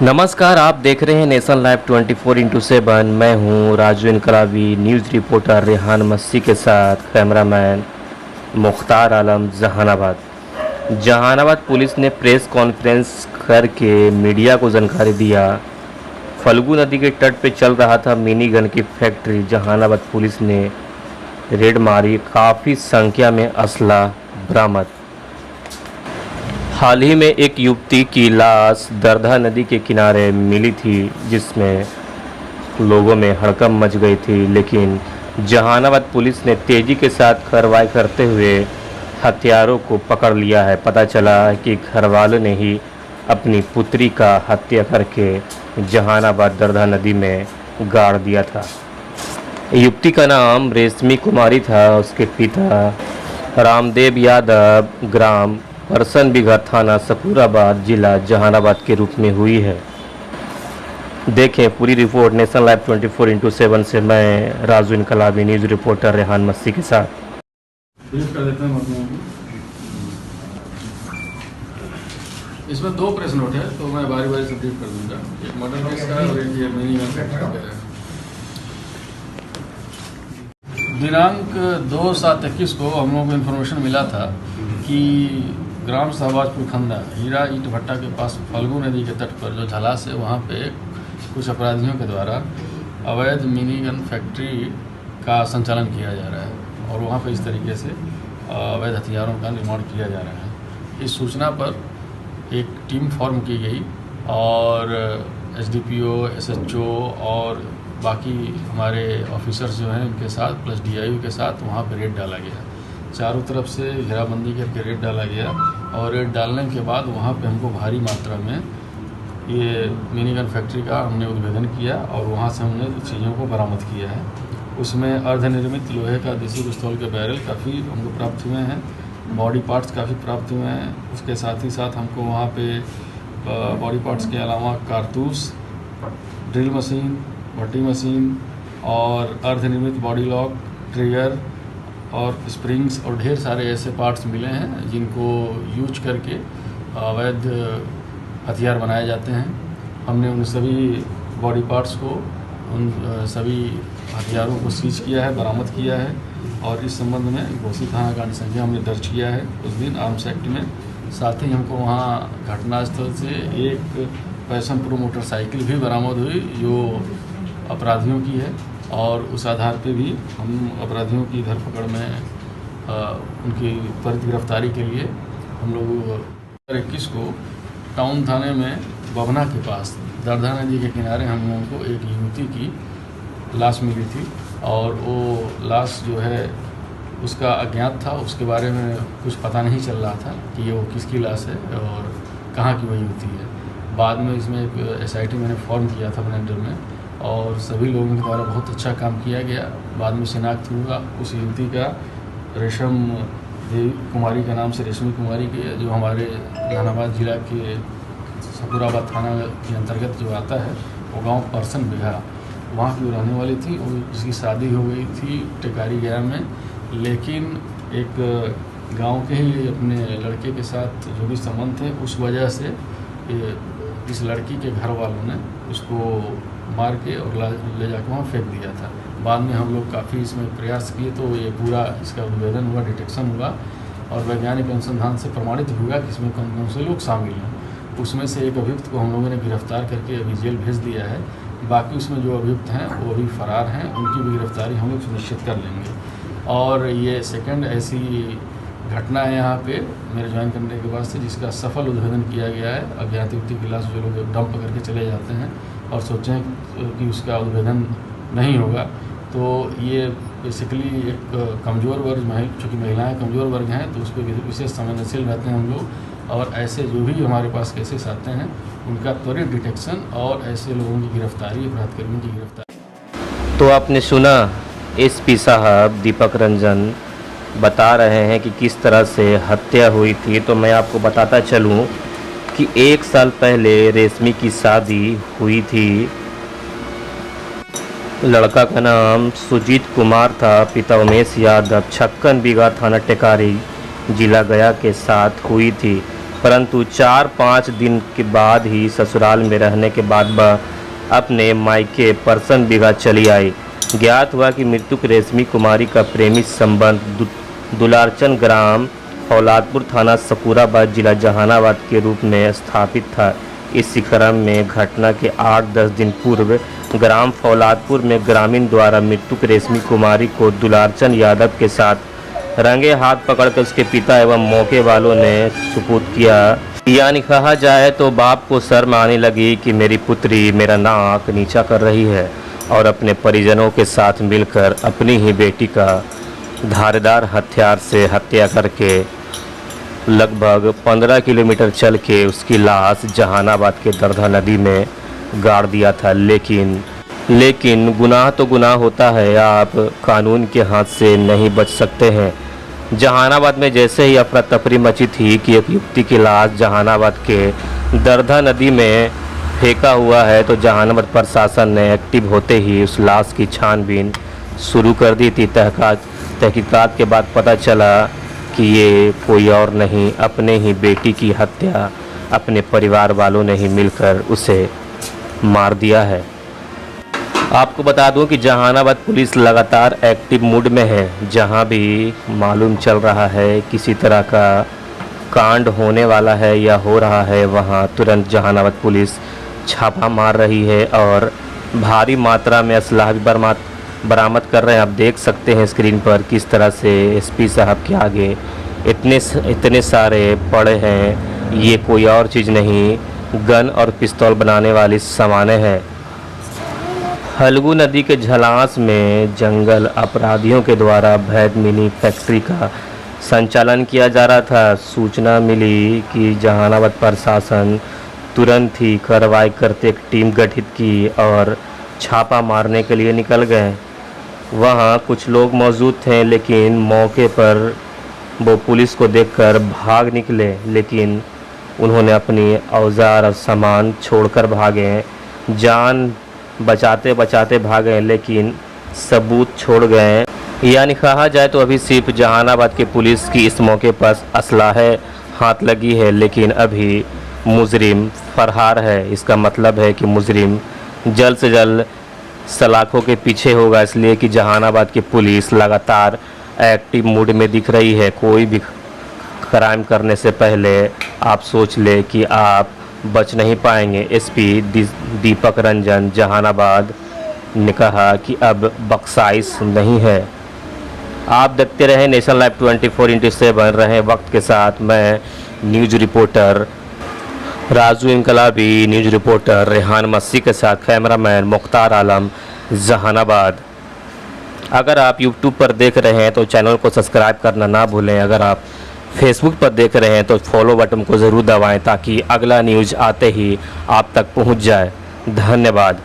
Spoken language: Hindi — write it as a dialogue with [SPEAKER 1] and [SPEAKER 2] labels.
[SPEAKER 1] नमस्कार, आप देख रहे हैं नेशन लाइव 24/7। मैं हूं राजू इनकलाबी, न्यूज़ रिपोर्टर रेहान मस्सी के साथ कैमरामैन मुख्तार आलम। जहानाबाद पुलिस ने प्रेस कॉन्फ्रेंस करके मीडिया को जानकारी दिया। फल्गु नदी के तट पे चल रहा था मिनी गन की फैक्ट्री। जहानाबाद पुलिस ने रेड मारी, काफ़ी संख्या में असला बरामद। हाल ही में एक युवती की लाश दरधा नदी के किनारे मिली थी, जिसमें लोगों में हड़कंप मच गई थी, लेकिन जहानाबाद पुलिस ने तेज़ी के साथ कार्रवाई करते हुए हत्यारों को पकड़ लिया है। पता चला कि घरवालों ने ही अपनी पुत्री का हत्या करके जहानाबाद दरधा नदी में गाड़ दिया था। युवती का नाम रेशमी कुमारी था। उसके पिता रामदेव यादव, ग्राम परसन बिघा, थाना सपूराबाद, जिला जहानाबाद के रूप में हुई है। देखें पूरी रिपोर्ट नेशन लाइव 24/7 से। मैं राजू इनकलाबी, न्यूज़ रिपोर्टर रेहान मस्सी के साथ।
[SPEAKER 2] ब्रीफ कर देते हैं इसमें 2 प्रेस नोट है, तो मैं बारी बारी से ब्रीफ कर दूंगा। एक मर्डर केस का और एक ये मिनी गन फैक्ट्री का है। दिनांक 2/7/21 को हम लोगों को इन्फॉर्मेशन मिला था कि ग्राम शहबाजपुर खंदा हीरा ईंट भट्टा के पास फल्गु नदी के तट पर जो झलास है, वहाँ पे कुछ अपराधियों के द्वारा अवैध मिनी गन फैक्ट्री का संचालन किया जा रहा है और वहाँ पे इस तरीके से अवैध हथियारों का निर्माण किया जा रहा है। इस सूचना पर एक टीम फॉर्म की गई और एसडीपीओ, एसएचओ और बाकी हमारे ऑफिसर्स जो हैं उनके साथ प्लस डीआईओ के साथ वहाँ पर रेड डाला गया। चारों तरफ से घेराबंदी करके रेड डाला गया और रेड डालने के बाद वहाँ पे हमको भारी मात्रा में ये मिनी गन फैक्ट्री का हमने उद्भेदन किया और वहाँ से हमने चीज़ों को बरामद किया है। उसमें अर्धनिर्मित लोहे का देसी पिस्तौल के बैरल काफ़ी हमको प्राप्त हुए हैं, बॉडी पार्ट्स काफ़ी प्राप्त हुए हैं। उसके साथ ही साथ हमको वहाँ पे बॉडी पार्ट्स के अलावा कारतूस, ड्रिल मशीन, भट्टी मशीन और अर्धनिर्मित बॉडी लॉक, ट्रिगर और स्प्रिंग्स और ढेर सारे ऐसे पार्ट्स मिले हैं जिनको यूज करके अवैध हथियार बनाए जाते हैं। हमने उन सभी बॉडी पार्ट्स को, उन सभी हथियारों को सीज किया है, बरामद किया है और इस संबंध में घोसी थाना का अनुसंधान हमने दर्ज किया है उस दिन आर्म्स एक्ट में। साथ ही हमको वहाँ घटनास्थल से एक पैशन प्रो मोटरसाइकिल भी बरामद हुई जो अपराधियों की है और उस आधार पे भी हम अपराधियों की धरपकड़ में उनकी त्वरित गिरफ्तारी के लिए हम लोग 21 को टाउन थाने में बभना के पास दरधा नदी के किनारे हम लोगों को एक युवती की लाश मिली थी और वो लाश जो है उसका अज्ञात था। उसके बारे में कुछ पता नहीं चल रहा था कि वो किसकी लाश है और कहाँ की वो युवती है। बाद में इसमें एक एसआईटी मैंने फॉर्म किया था अपने अंडर में और सभी लोगों के द्वारा बहुत अच्छा काम किया गया। बाद में शिनाख्त हुआ उस युवती का रेशम देवी कुमारी का नाम से रेशमी कुमारी के, जो हमारे जहानाबाद जिला के सपूराबाद थाना के अंतर्गत जो आता है, वो गांव परसन बिघा, वहाँ की रहने वाली थी। उसकी शादी हो गई थी टेकारी गया में, लेकिन एक गांव के ही अपने लड़के के साथ जो भी संबंध थे उस वजह से इस लड़की के घर वालों ने उसको मार के और ले जाकर वहाँ फेंक दिया था। बाद में हम लोग काफ़ी इसमें प्रयास किए तो ये पूरा इसका उद्भेदन हुआ, डिटेक्शन हुआ और वैज्ञानिक अनुसंधान से प्रमाणित हुआ कि इसमें कौन कौन से लोग शामिल हैं। उसमें से एक अभियुक्त को हम लोगों ने गिरफ्तार करके अभी जेल भेज दिया है। बाकी उसमें जो अभियुक्त हैं वो अभी फरार हैं, उनकी भी गिरफ्तारी हम लोग सुनिश्चित कर लेंगे। और ये सेकंड ऐसी घटना है यहाँ पे मेरे ज्वाइन करने के बाद से जिसका सफल उद्भेदन किया गया है। अज्ञात व्यक्ति की लाश जो लोग डंप करके चले जाते हैं और सोचें कि उसका उद्भेदन नहीं होगा, तो ये बेसिकली एक कमज़ोर वर्ग, चूँकि महिलाएं कमज़ोर वर्ग हैं तो उस पर विशेष संवेदनशील रहते हैं हम लोग। और ऐसे जो भी हमारे पास केसेस आते हैं उनका त्वरित डिटेक्शन और ऐसे लोगों की गिरफ्तारी, अपराधकर्मियों की गिरफ्तारी।
[SPEAKER 1] तो आपने सुना एसपी साहब दीपक रंजन बता रहे हैं कि किस तरह से हत्या हुई थी। तो मैं आपको बताता चलूं कि 1 साल पहले रेशमी की शादी हुई थी। लड़का का नाम सुजीत कुमार था, पिता उमेश यादव, 56 बीघा, थाना टेकारी, जिला गया के साथ हुई थी। परंतु 4-5 दिन के बाद ही ससुराल में रहने के बाद वह अपने मायके परसन बिगहा चली आई। ज्ञात हुआ कि मृतक रेशमी कुमारी का प्रेमी संबंध दुलारचंद ग्राम फौलादपुर थाना सकूराबाद जिला जहानाबाद के रूप में स्थापित था। इसी क्रम में घटना के 8-10 दिन पूर्व ग्राम फौलादपुर में ग्रामीण द्वारा मृतक रेशमी कुमारी को दुलारचंद यादव के साथ रंगे हाथ पकड़कर उसके पिता एवं मौके वालों ने सुपुर्द किया। यानी कहा जाए तो बाप को शर्म आने लगी कि मेरी पुत्री मेरा नाक नीचा कर रही है और अपने परिजनों के साथ मिलकर अपनी ही बेटी का धारदार हथियार से हत्या करके लगभग 15 किलोमीटर चल के उसकी लाश जहानाबाद के दरधा नदी में गाड़ दिया था। लेकिन गुनाह तो गुनाह होता है, आप कानून के हाथ से नहीं बच सकते हैं। जहानाबाद में जैसे ही अफरा तफरी मची थी कि एक युवती की लाश जहानाबाद के दरधा नदी में फेंका हुआ है, तो जहानाबाद प्रशासन ने एक्टिव होते ही उस लाश की छानबीन शुरू कर दी थी। तहकीकात के बाद पता चला कि ये कोई और नहीं, अपने ही बेटी की हत्या अपने परिवार वालों ने ही मिलकर उसे मार दिया है। आपको बता दूं कि जहानाबाद पुलिस लगातार एक्टिव मूड में है। जहां भी मालूम चल रहा है किसी तरह का कांड होने वाला है या हो रहा है, वहां तुरंत जहानाबाद पुलिस छापा मार रही है और भारी मात्रा में असलाह भी बरामद कर रहे हैं। आप देख सकते हैं स्क्रीन पर किस तरह से एसपी साहब के आगे इतने सारे पड़े हैं। ये कोई और चीज़ नहीं, गन और पिस्तौल बनाने वाली सामानें हैं। फल्गु नदी के झलांस में जंगल अपराधियों के द्वारा अवैध मिनी फैक्ट्री का संचालन किया जा रहा था। सूचना मिली कि जहानाबाद प्रशासन तुरंत ही कार्रवाई करते एक टीम गठित की और छापा मारने के लिए निकल गए। वहाँ कुछ लोग मौजूद थे, लेकिन मौके पर वो पुलिस को देखकर भाग निकले, लेकिन उन्होंने अपनी औजार और सामान छोड़कर भागे। जान बचाते बचाते भागे, लेकिन सबूत छोड़ गए। यानी कहा जाए तो अभी सिर्फ जहानाबाद के पुलिस की इस मौके पर असलाहे हाथ लगी है, लेकिन अभी मुजरिम फरार है। इसका मतलब है कि मुजरिम जल्द से जल्द सलाखों के पीछे होगा, इसलिए कि जहानाबाद की पुलिस लगातार एक्टिव मूड में दिख रही है। कोई भी क्राइम करने से पहले आप सोच ले कि आप बच नहीं पाएंगे। एसपी दीपक रंजन जहानाबाद ने कहा कि अब बख्शाइश नहीं है। आप देखते रहें नेशनल लाइव 24/7 रहे वक्त के साथ। मैं news reporter Raju Inqalabi, news reporter Rehan Massey के साथ कैमरामैन मुख्तार आलम जहानाबाद। अगर आप यूट्यूब पर देख रहे हैं तो चैनल को सब्सक्राइब करना ना भूलें। अगर आप फेसबुक पर देख रहे हैं तो फॉलो बटन को ज़रूर दबाएं ताकि अगला न्यूज़ आते ही आप तक पहुंच जाए। धन्यवाद।